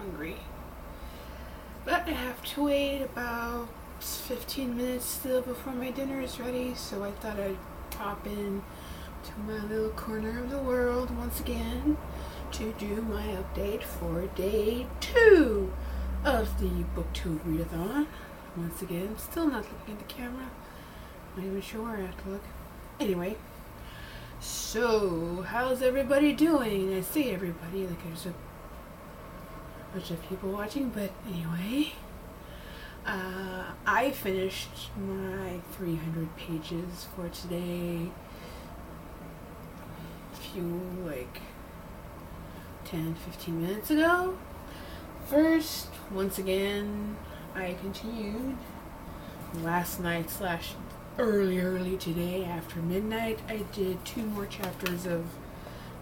hungry. But I have to wait about 15 minutes still before my dinner is ready, so I thought I'd pop in to my little corner of the world once again to do my update for day 2 of the Booktube read-a-thon. Once again, still not looking at the camera. Not even sure where I have to look. Anyway, so how's everybody doing? I say everybody like there's a bunch of people watching, but anyway, I finished my 300 pages for today a few 10-15 minutes ago. First, once again, I continued last night / early today after midnight. I did 2 more chapters of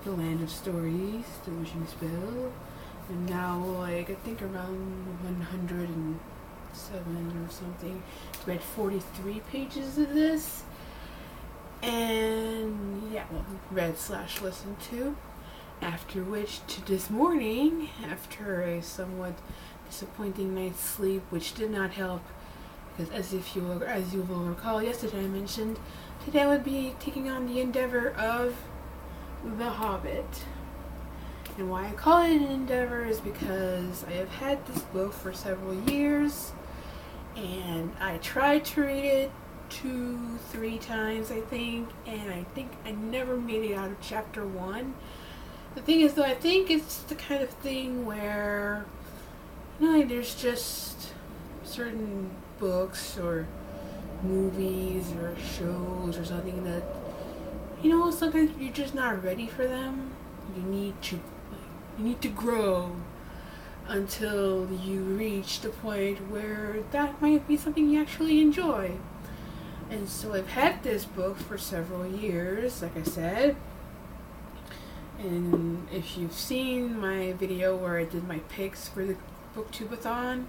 The Land of Stories, The Wishing Spell, and now I think around 107 or something. Read 43 pages of this, and yeah, well, read / listened to. After which, to this morning, after a somewhat disappointing night's sleep, which did not help, because as you will recall, yesterday I mentioned today I would be taking on the endeavor of The Hobbit. And why I call it an endeavor is because I have had this book for several years, and I tried to read it 2-3 times, I think I never made it out of chapter 1. The thing is, though, I think it's the kind of thing where, there's just certain books or movies or shows or something that, sometimes you're just not ready for them. You need to grow until you reach the point where that might be something you actually enjoy. And so I've had this book for several years, like I said. And if you've seen my video where I did my picks for the Booktube-a-thon,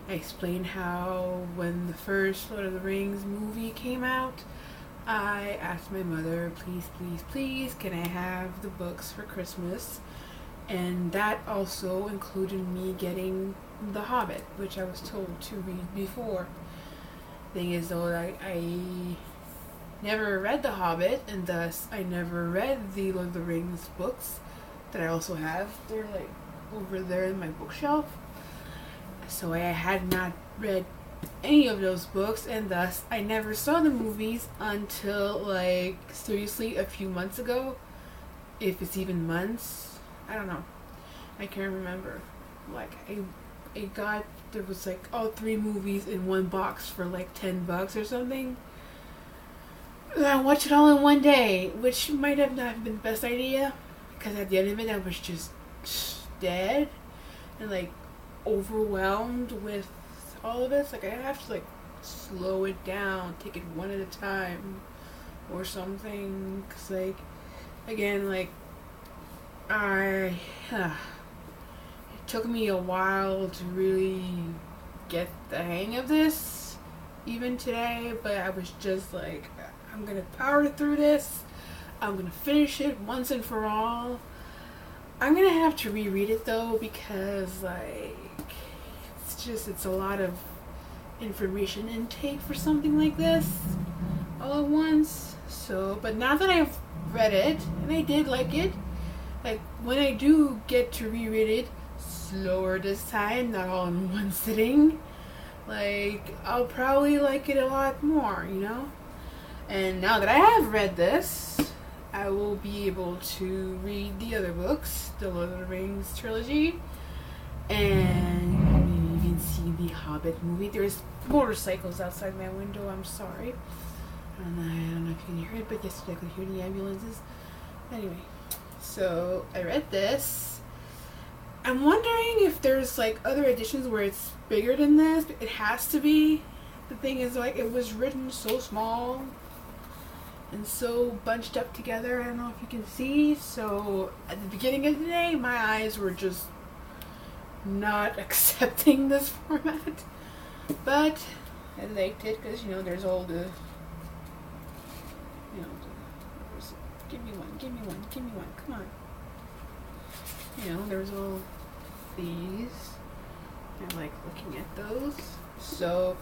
I explained how when the first Lord of the Rings movie came out, I asked my mother, please, can I have the books for Christmas? And that also included me getting The Hobbit, which I was told to read before. Thing is, though, I never read The Hobbit, and thus I never read the Lord of the Rings books that I also have. They're over there in my bookshelf. So I had not read any of those books, and thus I never saw the movies until seriously a few months ago. If it's even months, I don't know. I can't remember. There was all 3 movies in one box for $10 or something. I watched it all in one day, which might have not been the best idea, because at the end of it I was just dead and overwhelmed with all of it. I have to slow it down, take it one at a time or something, because it took me a while to really get the hang of this, even today, but I was just I'm gonna power through this. I'm gonna finish it once and for all. I'm gonna have to reread it though, because it's a lot of information intake for something like this all at once. So, but now that I've read it, and I did like it, when I do get to reread it slower this time, not all in one sitting, I'll probably like it a lot more, And now that I have read this, I will be able to read the other books, the Lord of the Rings trilogy, and maybe even see the Hobbit movie. There's motorcycles outside my window, I'm sorry. And I don't know if you can hear it, but yesterday I could hear the ambulances. Anyway, so I read this. I'm wondering if there's other editions where it's bigger than this. It has to be. The thing is, it was written so small and so bunched up together. I don't know if you can see. So at the beginning of the day, my eyes were just not accepting this format. But I liked it because, there's all the, give me one, come on. There's all these. I like looking at those. So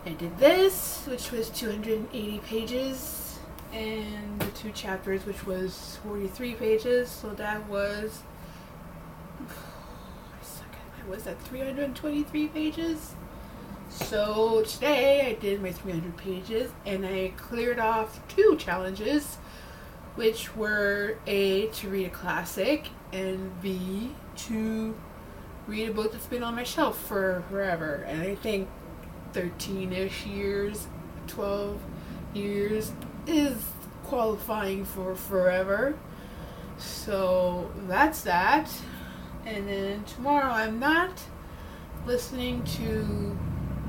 I did this, which was 280 pages, and the 2 chapters, which was 43 pages. So that was, was that 323 pages? So today I did my 300 pages, and I cleared off 2 challenges, which were A, to read a classic, and B, to read a book that's been on my shelf for forever. And I think 13-ish years, 12 years is qualifying for forever. So that's that. And then tomorrow I'm not listening to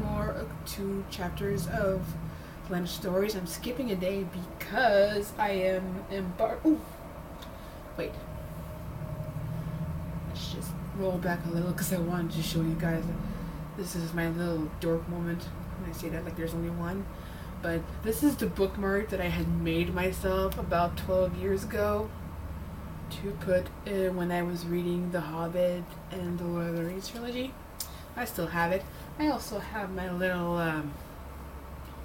more 2 chapters of Land of Stories. I'm skipping a day because I am wait. Let's just roll back a little because I wanted to show you guys. This is my little dork moment. When I say that, like there's only one. But this is the bookmark that I had made myself about 12 years ago to put in when I was reading The Hobbit and the Lord of the Rings trilogy. I still have it. I also have my little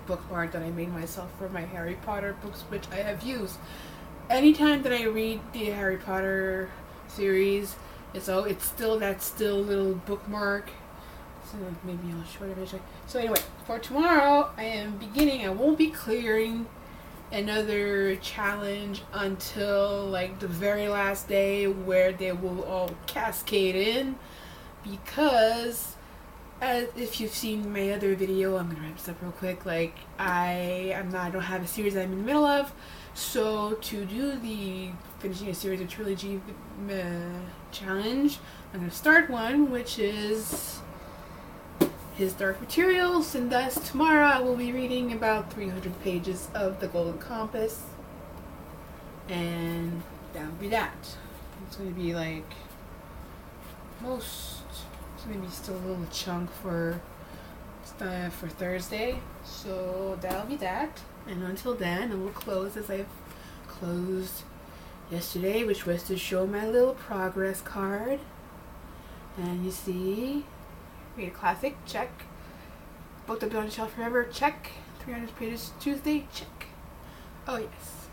bookmark that I made myself for my Harry Potter books, which I have used. Anytime that I read the Harry Potter series, it's still that little bookmark. So maybe I'll show it eventually. So anyway, for tomorrow, I won't be clearing another challenge until like the very last day, where they will all cascade in, because if you've seen my other video, I'm gonna wrap this up real quick. Like I don't have a series I'm in the middle of, so to do the finishing a series of trilogy challenge, I'm gonna start one, which is His Dark Materials, and thus tomorrow I will be reading about 300 pages of The Golden Compass, and that will be that. It's going to be like it's going to be still a little chunk for Thursday, so that'll be that. And until then, I will close as I've closed yesterday, which was to show my little progress card. And you see, read a classic, check. Book that been on the shelf forever, check. 300 pages Tuesday, check. Oh yes.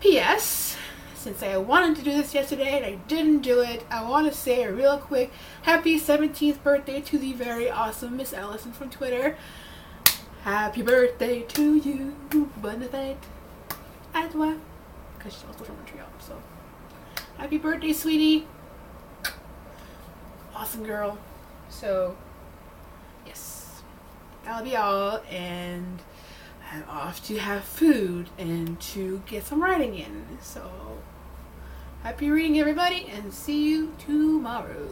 P.S. Since I wanted to do this yesterday and I didn't do it, I want to say a real quick happy 17th birthday to the very awesome Miss Allison from Twitter. Happy birthday to you, bonne fête à toi. Because she's also from Montreal, so happy birthday, sweetie. Awesome girl. So yes, that'll be all, and I'm off to have food and to get some writing in. So happy reading, everybody, and see you tomorrow.